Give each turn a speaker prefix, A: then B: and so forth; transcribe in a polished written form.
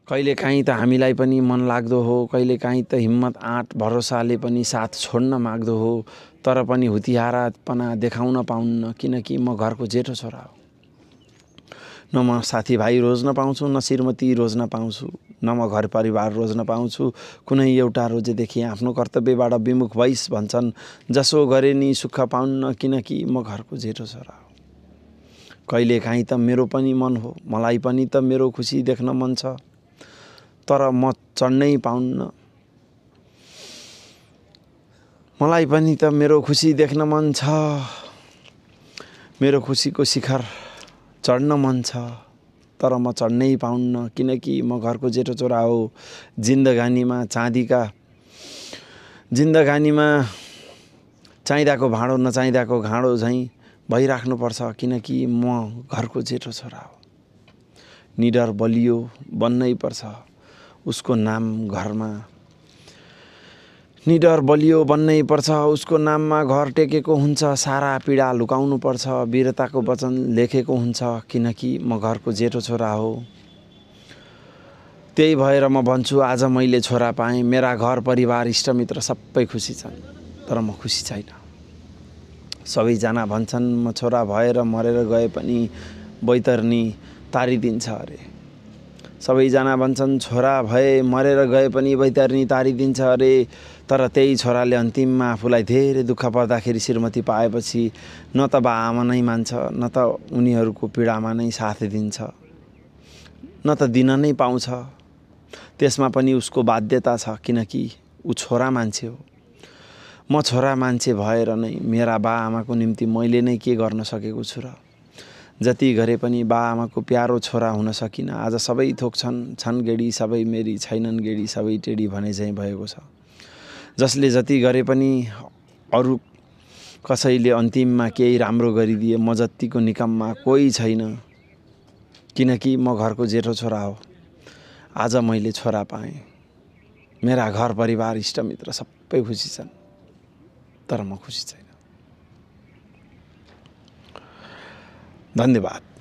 A: कहिलेकाहीँ त हामीलाई पनि मन लाग्दो हो, कहिलेकाहीँ त हिम्मत आँट भरोसाले पनि साथ छोड्न माग्दो हो, तर पनि हुतियारापना देखाउन पाउन्न, किनकि म घरको जेठो छोरा हो। न म साथीभाइ रोज्न पाउँछु, न श्रीमती रोज्न पाउँछु, न म घर परिवार रोज्न पाउँछु। कुनै एउटा रोजेदेखि आफ्नो कर्तव्यबाट विमुख भइस भन्छन्, जसो गरे नि सुख पाउन्न, किनकि म घरको जेठो छोरा हो। कहिलेकाहीँ त मेरो पनि मन हो, मलाई पनि त मेरो खुसी देख्न मन छ, तर म चढ्नै पाउन्न। मलाई पनि त मेरो खुसी देख्न मन छ, मेरो खुसीको शिखर चढ्न मन छ, तर म चढ्नै पाउन्न, किनकि म घरको जेठो छोरा हो। जिन्दगानीमा चाहिँदाको भाँडो नचाहिँदाको घाँडो झैँ भइराख्नुपर्छ, किनकि म घरको जेठो छोरा हो। निडर बलियो बन्नै पर्छ, उसको नाम घरमा निडर बलियो बन्नै पर्छ, उसको नाममा घर टेकेको हुन्छ। सारा पीडा लुकाउनु पर्छ, वीरताको वचन लेखेको हुन्छ, किनकि म घरको जेठो छोरा हो। त्यही भएर म भन्छु, आज मैले छोरा पाएँ। मेरा घर परिवार इष्टमित्र सबै खुसी छन्, तर म खुसी छैन। सबैजना भन्छन् म छोरा भएर मरेर गए पनि बैतरनी तारिदिन्छ अरे। सबैजना भन्छन् छोरा भए मरेर गए पनि बैतरनी तारिदिन्छ अरे। तर त्यही छोराले अन्तिममा आफूलाई धेरै दुःख पर्दाखेरि श्रीमती पाएपछि न त बाआमा नै मान्छ, न त उनीहरूको पीडामा नै साथ दिन्छ, न त दिन नै पाउँछ। त्यसमा पनि उसको बाध्यता छ, किनकि ऊ छोरा मान्छे हो। म छोरा मान्छे भएर नै मेरा बाआमाको निम्ति मैले नै के गर्न सकेको छु र? जति गरे पनि बाआमाको प्यारो छोरा हुन सकिनँ। आज सबै थोक छन् गेडी सबै मेरी, छैनन् गेडी सबै टेडी भने चाहिँ भएको छ। जसले जति गरे पनि अरू कसैले अन्तिममा केही राम्रो गरिदिए, म जतिको निकम्मा कोही छैन, किनकि म घरको जेठो छोरा हो। आज मैले छोरा पाएँ। मेरा घर परिवार इष्टमित्र सबै खुसी छन्, तर म खुसी छैन। धन्यवाद।